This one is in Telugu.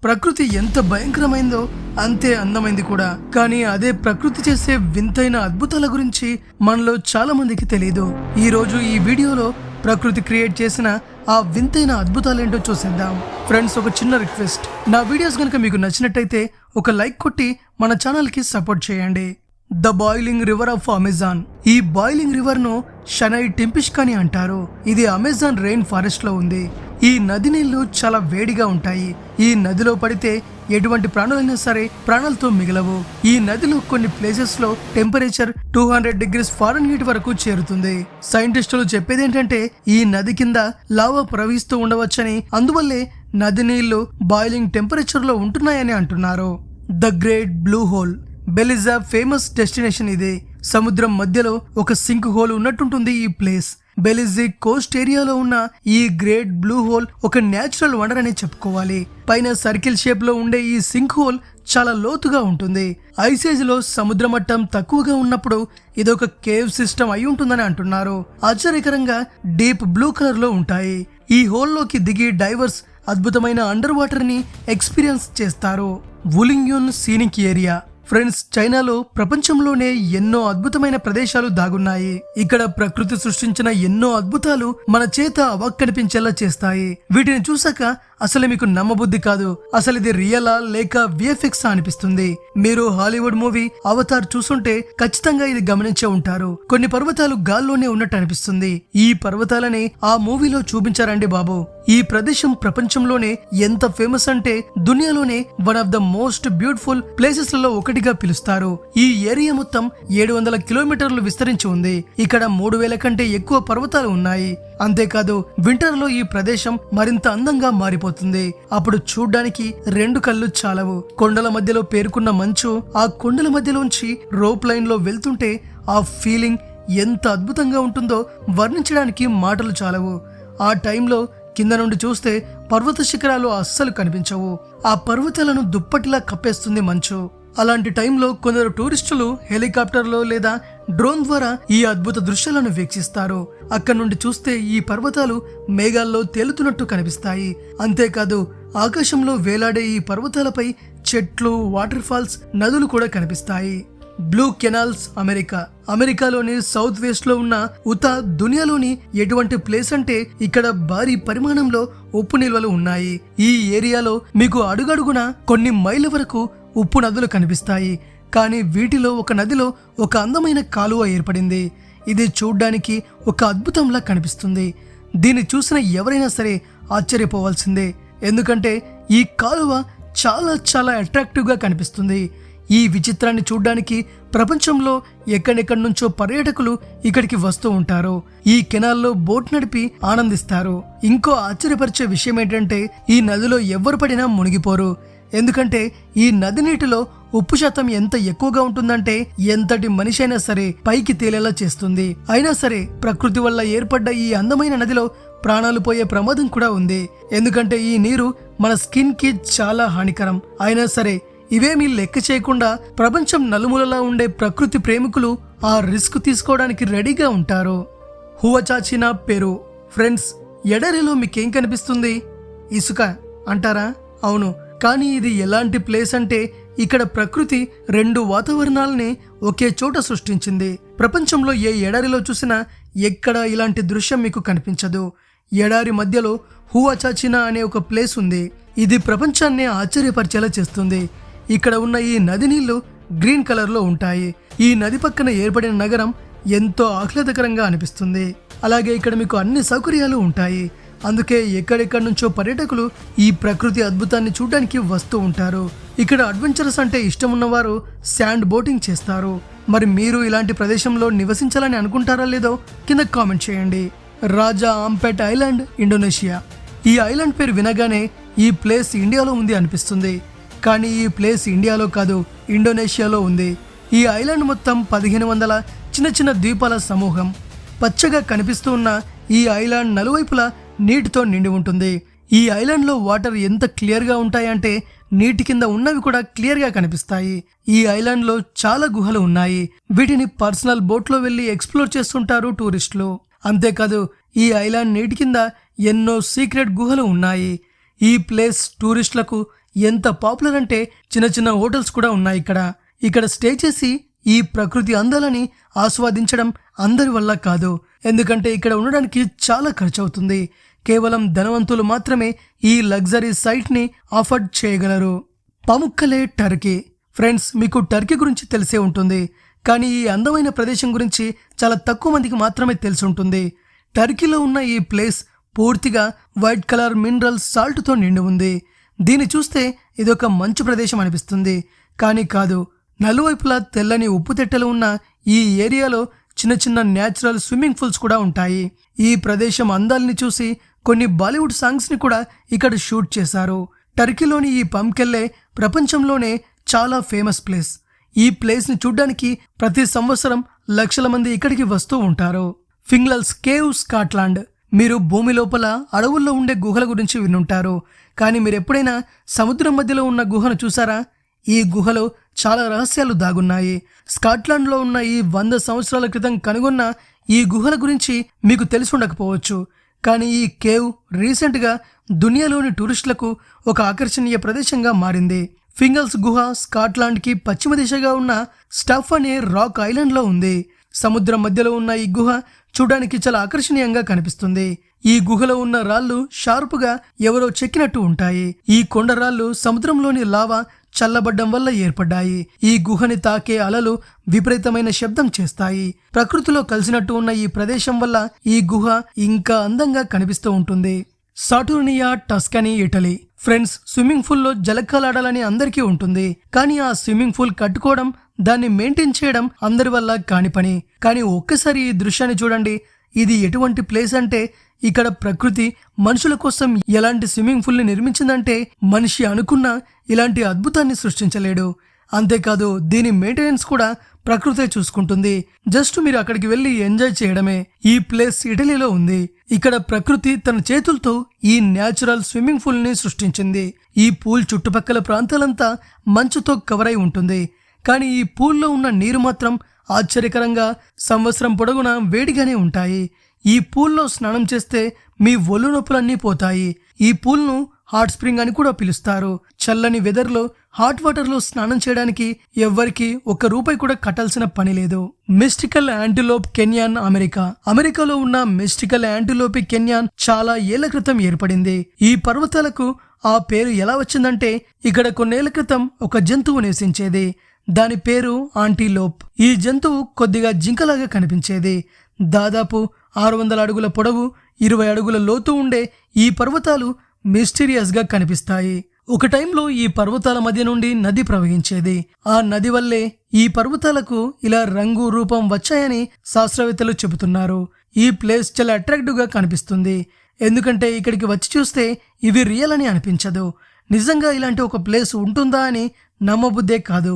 ప్రకృతి ఎంత భయంకరమైందో అంతే అందమైంది కూడా. కానీ అదే ప్రకృతి చేసే వింతైన అద్భుతాల గురించి మనలో చాలా మందికి తెలియదు. ఈ రోజు ఈ వీడియోలో ప్రకృతి క్రియేట్ చేసిన ఆ వింతైన అద్భుతాలేంటో చూసేద్దాం. ఫ్రెండ్స్, ఒక చిన్న రిక్వెస్ట్, నా వీడియోస్ కనుక మీకు నచ్చినట్టయితే ఒక లైక్ కొట్టి మన ఛానల్ కి సపోర్ట్ చేయండి. The boiling river of Amazon. ఈ బాయిలింగ్ రివర్ ను షనై టింపిష్క్ అని అంటారు. ఇది అమెజాన్ రెయిన్ ఫారెస్ట్ లో ఉంది. ఈ నది నీళ్లు చాలా వేడిగా ఉంటాయి. ఈ నదిలో పడితే ఎటువంటి ప్రాణులైనా సరే ప్రాణాలతో మిగలవు. ఈ నదిలో కొన్ని ప్లేసెస్ లో టెంపరేచర్ 200 degrees ఫారెన్హీట్ వరకు చేరుతుంది. సైంటిస్టులు చెప్పేది ఏంటంటే ఈ నది కింద లావా ప్రవహిస్తూ ఉండవచ్చని, అందువల్లే నది నీళ్లు బాయిలింగ్ టెంపరేచర్ లో ఉంటున్నాయని అంటున్నారు. The great blue hole. Belize famous destination ఇది. సముద్రం మధ్యలో ఒక సింక్ హోల్ ఉన్నట్టుంటుంది ఈ ప్లేస్. బెలిజీ కోస్ట్ ఏరియాలో ఉన్న ఈ గ్రేట్ బ్లూ హోల్ ఒక న్యాచురల్ వండర్ అని చెప్పుకోవాలి. పైన సర్కిల్ షేప్ లో ఉండే ఈ సింక్ హోల్ చాలా లోతుగా ఉంటుంది. ఐసేజ్ లో సముద్ర మట్టం తక్కువగా ఉన్నప్పుడు ఇదొక కేవ్ సిస్టమ్ అయి ఉంటుందని అంటున్నారు. ఆశ్చర్యకరంగా డీప్ బ్లూ కలర్ లో ఉంటాయి. ఈ హోల్ లోకి దిగి డైవర్స్ అద్భుతమైన అండర్ వాటర్ ని ఎక్స్పీరియన్స్ చేస్తారు. వులింగ్యూన్ సీనిక్ ఏరియా. ఫ్రెండ్స్, చైనాలో ప్రపంచంలోనే ఎన్నో అద్భుతమైన ప్రదేశాలు దాగున్నాయి. ఇక్కడ ప్రకృతి సృష్టించిన ఎన్నో అద్భుతాలు మన చేత అవాక్కనిపించేలా చేస్తాయి. వీటిని చూసాక అసలు మీకు నమ్మబుద్ధి కాదు, అసలు ఇది రియలా లేక విఎఫ్ఎక్స్ అనిపిస్తుంది. మీరు హాలీవుడ్ మూవీ అవతార్ చూసుంటే ఖచ్చితంగా ఇది గమనించే ఉంటారు. కొన్ని పర్వతాలు గాల్లోనే ఉన్నట్టు అనిపిస్తుంది. ఈ పర్వతాలని ఆ మూవీలో చూపించారండి బాబు. ఈ ప్రదేశం ప్రపంచంలోనే ఎంత ఫేమస్ అంటే దునియాలోనే one of the most beautiful places లలో ఒకటిగా పిలుస్తారు. ఈ ఏరియా మొత్తం 700 కిలోమీటర్లు విస్తరించి ఉంది. ఇక్కడ 3000 కంటే ఎక్కువ పర్వతాలు ఉన్నాయి. అంతేకాదు వింటర్ లో ఈ ప్రదేశం మరింత అందంగా మారిపోతుంది. అప్పుడు చూడ్డానికి 2 కళ్ళు చాలవు. కొండల మధ్యలో పేరుకున్న మంచు ఆ కొండల మధ్యలోంచి రోప్ లైన్ లో వెళ్తుంటే ఆ ఫీలింగ్ ఎంత అద్భుతంగా ఉంటుందో వర్ణించడానికి మాటలు చాలవు. ఆ టైంలో కింద నుండి చూస్తే పర్వత శిఖరాలు అస్సలు కనిపించవు. ఆ పర్వతాలను దుప్పటిలా కప్పేస్తుంది మంచు. అలాంటి టైంలో కొందరు టూరిస్టులు హెలికాప్టర్లో లేదా డ్రోన్ ద్వారా ఈ అద్భుత దృశ్యాలను వీక్షిస్తారు. అక్కడ నుండి చూస్తే ఈ పర్వతాలు మేఘాల్లో తేలుతున్నట్టు కనిపిస్తాయి. అంతేకాదు ఆకాశంలో వేలాడే ఈ పర్వతాలపై చెట్లు, వాటర్ ఫాల్స్, నదులు కూడా కనిపిస్తాయి. Blue canals. అమెరికా. అమెరికాలోని సౌత్ వెస్ట్ లో ఉన్న ఉతా దునియాలోని ఎటువంటి ప్లేస్ అంటే ఇక్కడ భారీ పరిమాణంలో ఉప్పు నిల్వలు ఉన్నాయి. ఈ ఏరియాలో మీకు అడుగడుగున కొన్ని మైళ్ళ వరకు ఉప్పు నదులు కనిపిస్తాయి. కానీ వీటిలో ఒక నదిలో ఒక అందమైన కాలువ ఏర్పడింది. ఇది చూడ్డానికి ఒక అద్భుతంలా కనిపిస్తుంది. దీన్ని చూసిన ఎవరైనా సరే ఆశ్చర్యపోవాల్సిందే. ఎందుకంటే ఈ కాలువ చాలా చాలా అట్రాక్టివ్ గా కనిపిస్తుంది. ఈ విచిత్రాన్ని చూడ్డానికి ప్రపంచంలో ఎక్కడెక్కడి నుంచో పర్యాటకులు ఇక్కడికి వస్తూ ఉంటారు. ఈ కెనాల్లో బోట్ నడిపి ఆనందిస్తారు. ఇంకో ఆశ్చర్యపరిచే విషయం ఏంటంటే ఈ నదిలో ఎవ్వరు పడినా మునిగిపోరు. ఎందుకంటే ఈ నది నీటిలో ఉప్పు శాతం ఎంత ఎక్కువగా ఉంటుందంటే ఎంతటి మనిషి అయినా సరే పైకి తేలేలా చేస్తుంది. అయినా సరే ప్రకృతి వల్ల ఏర్పడ్డ ఈ అందమైన నదిలో ప్రాణాలు పోయే ప్రమాదం కూడా ఉంది. ఎందుకంటే ఈ నీరు మన స్కిన్ కి చాలా హానికరం. అయినా సరే ఇవేమీ లెక్క చేయకుండా ప్రపంచం నలుమూలలా ఉండే ప్రకృతి ప్రేమికులు ఆ రిస్క్ తీసుకోవడానికి రెడీగా ఉంటారు. హువచాచినా, పెరు. ఫ్రెండ్స్, ఎడారిలో మీకేం కనిపిస్తుంది? ఇసుక అంటారా? అవును. కానీ ఇది ఎలాంటి ప్లేస్ అంటే ఇక్కడ ప్రకృతి 2 వాతావరణాలని ఒకే చోట సృష్టించింది. ప్రపంచంలో ఏ ఎడారిలో చూసినా ఎక్కడ ఇలాంటి దృశ్యం మీకు కనిపించదు. ఎడారి మధ్యలో హువచాచినా అనే ఒక ప్లేస్ ఉంది. ఇది ప్రపంచాన్ని ఆశ్చర్యపరిచేలా చేస్తుంది. ఇక్కడ ఉన్న ఈ నది నీళ్లు గ్రీన్ కలర్ లో ఉంటాయి. ఈ నది పక్కన ఏర్పడిన నగరం ఎంతో ఆహ్లాదకరంగా అనిపిస్తుంది. అలాగే ఇక్కడ మీకు అన్ని సౌకర్యాలు ఉంటాయి. అందుకే ఎక్కడెక్కడి నుంచో పర్యాటకులు ఈ ప్రకృతి అద్భుతాన్ని చూడడానికి వస్తూ ఉంటారు. ఇక్కడ అడ్వెంచరస్ అంటే ఇష్టం ఉన్నవారు శాండ్ బోటింగ్ చేస్తారు. మరి మీరు ఇలాంటి ప్రదేశంలో నివసించాలని అనుకుంటారా లేదో కింద కామెంట్ చేయండి. రాజా ఆంపెట్ ఐలాండ్, ఇండోనేషియా. ఈ ఐలాండ్ పేరు వినగానే ఈ ప్లేస్ ఇండియాలో ఉంది అనిపిస్తుంది. కానీ ఈ ప్లేస్ ఇండియాలో కాదు, ఇండోనేషియాలో ఉంది. ఈ ఐలాండ్ మొత్తం 1500 చిన్న చిన్న ద్వీపాల సమూహం. పచ్చగా కనిపిస్తూ ఉన్న ఈ ఐలాండ్ నలువైపులా నీటితో నిండి ఉంటుంది. ఈ ఐలాండ్ లో వాటర్ ఎంత క్లియర్ గా ఉంటాయంటే నీటి కింద ఉన్నవి కూడా క్లియర్ గా కనిపిస్తాయి. ఈ ఐలాండ్ లో చాలా గుహలు ఉన్నాయి. వీటిని పర్సనల్ బోట్ లో వెళ్లి ఎక్స్ప్లోర్ చేస్తుంటారు టూరిస్టులు. అంతేకాదు ఈ ఐలాండ్ నీటి కింద ఎన్నో సీక్రెట్ గుహలు ఉన్నాయి. ఈ ప్లేస్ టూరిస్టులకు ఎంత పాపులర్ అంటే చిన్న చిన్న హోటల్స్ కూడా ఉన్నాయి ఇక్కడ స్టే చేసి ఈ ప్రకృతి అందాలని ఆస్వాదించడం అందరి వల్ల కాదు. ఎందుకంటే ఇక్కడ ఉండడానికి చాలా ఖర్చు అవుతుంది. కేవలం ధనవంతులు మాత్రమే ఈ లగ్జరీ సైట్ ని అఫోర్డ్ చేయగలరు. పముక్కలే టర్కీ. ఫ్రెండ్స్, మీకు టర్కీ గురించి తెలిసే ఉంటుంది, కానీ ఈ అందమైన ప్రదేశం గురించి చాలా తక్కువ మందికి మాత్రమే తెలిసి ఉంటుంది. టర్కీలో ఉన్న ఈ ప్లేస్ పూర్తిగా వైట్ కలర్ మినరల్ సాల్ట్తో నిండి ఉంది. దీన్ని చూస్తే ఇదొక మంచు ప్రదేశం అనిపిస్తుంది, కానీ కాదు. నలువైపులా తెల్లని ఉప్పు తెట్టలు ఉన్న ఈ ఏరియాలో చిన్న చిన్న న్యాచురల్ స్విమ్మింగ్ పూల్స్ కూడా ఉంటాయి. ఈ ప్రదేశం అందాల్ని చూసి కొన్ని బాలీవుడ్ సాంగ్స్ని కూడా ఇక్కడ షూట్ చేశారు. టర్కీలోని ఈ పంకెల్లే ప్రపంచంలోనే చాలా ఫేమస్ ప్లేస్. ఈ ప్లేస్ని చూడ్డానికి ప్రతి సంవత్సరం లక్షల మంది ఇక్కడికి వస్తూ ఉంటారు. ఫింగ్లల్స్ కేవ్, స్కాట్లాండ్. మీరు భూమి లోపల అడవుల్లో ఉండే గుహల గురించి వినుంటారు, కానీ మీరు ఎప్పుడైనా సముద్రం మధ్యలో ఉన్న గుహను చూసారా? ఈ గుహలో చాలా రహస్యాలు దాగున్నాయి. స్కాట్లాండ్లో ఉన్న ఈ 100 సంవత్సరాల క్రితం కనుగొన్న ఈ గుహల గురించి మీకు తెలిసి ఉండకపోవచ్చు, కానీ ఈ కేవ్ రీసెంట్గా దునియాలోని టూరిస్టులకు ఒక ఆకర్షణీయ ప్రదేశంగా మారింది. ఫింగల్స్ గుహ స్కాట్లాండ్కి పశ్చిమ దిశగా ఉన్న స్టఫ్ అనే రాక్ ఐలాండ్లో ఉంది. సముద్రం మధ్యలో ఉన్న ఈ గుహ చూడడానికి చాలా ఆకర్షణీయంగా కనిపిస్తుంది. ఈ గుహలో ఉన్న రాళ్లు షార్పుగా ఎవరో చెక్కినట్టు ఉంటాయి. ఈ కొండరాళ్లు సముద్రంలోని లావా చల్లబడ్డం వల్ల ఏర్పడ్డాయి. ఈ గుహని తాకే అలలు విపరీతమైన శబ్దం చేస్తాయి. ప్రకృతిలో కలిసినట్టు ఉన్న ఈ ప్రదేశం వల్ల ఈ గుహ ఇంకా అందంగా కనిపిస్తూ ఉంటుంది. సాటూర్నియా, టస్కనీ, ఇటలీ. ఫ్రెండ్స్, స్విమ్మింగ్ పూల్లో జలకాలాడాలని అందరికీ ఉంటుంది, కానీ ఆ స్విమ్మింగ్ పూల్ కట్టుకోవడం, దాన్ని మెయింటైన్ చేయడం అందరి వల్ల కాని పని. కానీ ఒక్కసారి ఈ దృశ్యాన్ని చూడండి. ఇది ఎటువంటి ప్లేస్ అంటే, ఇక్కడ ప్రకృతి మనుషుల కోసం ఎలాంటి స్విమ్మింగ్ పూల్ని నిర్మించిందంటే మనిషి అనుకున్న ఇలాంటి అద్భుతాన్ని సృష్టించలేడు. అంతేకాదు దీని మెయింటెనెన్స్ కూడా ప్రకృతే చూసుకుంటుంది. జస్ట్ మీరు అక్కడికి వెళ్ళి ఎంజాయ్ చేయడమే. ఈ ప్లేస్ ఇటలీలో ఉంది. ఇక్కడ ప్రకృతి తన చేతులతో ఈ న్యాచురల్ స్విమ్మింగ్ పూల్ ని సృష్టించింది. ఈ పూల్ చుట్టుపక్కల ప్రాంతాలంతా మంచుతో కవర్ అయి ఉంటుంది, కానీ ఈ పూల్లో ఉన్న నీరు మాత్రం ఆశ్చర్యకరంగా సంవత్సరం పొడవునా వేడిగానే ఉంటాయి. ఈ పూల్లో స్నానం చేస్తే మీ ఒళ్ళు నొప్పులన్నీ పోతాయి. ఈ పూల్ను హాట్ స్ప్రింగ్ అని కూడా పిలుస్తారు. చల్లని వెదర్లో హాట్ వాటర్లో స్నానం చేయడానికి ఎవ్వరికి ₹1 కూడా కట్టాల్సిన పని లేదు. Mystical antelope canyon. అమెరికాలో ఉన్న మిస్టికల్ యాంటిలోపి కెన్యాన్ చాలా ఏళ్ల క్రితం ఏర్పడింది. ఈ పర్వతాలకు ఆ పేరు ఎలా వచ్చిందంటే, ఇక్కడ కొన్నేళ్ల క్రితం ఒక జంతువు నివసించేది. దాని పేరు ఆంటీలోప్. ఈ జంతువు కొద్దిగా జింకలాగా కనిపించేది. దాదాపు 600 అడుగుల పొడవు, 20 అడుగుల లోతు ఉండే ఈ పర్వతాలు మిస్టీరియస్ గా కనిపిస్తాయి. ఒక టైంలో ఈ పర్వతాల మధ్య నుండి నది ప్రవహించేది. ఆ నది వల్లే ఈ పర్వతాలకు ఇలా రంగు, రూపం వచ్చాయని శాస్త్రవేత్తలు చెబుతున్నారు. ఈ ప్లేస్ చాలా అట్రాక్టివ్ గా కనిపిస్తుంది, ఎందుకంటే ఇక్కడికి వచ్చి చూస్తే ఇవి రియల్ అని అనిపించదు. నిజంగా ఇలాంటి ఒక ప్లేస్ ఉంటుందా అని నమ్మబుద్దే కాదు.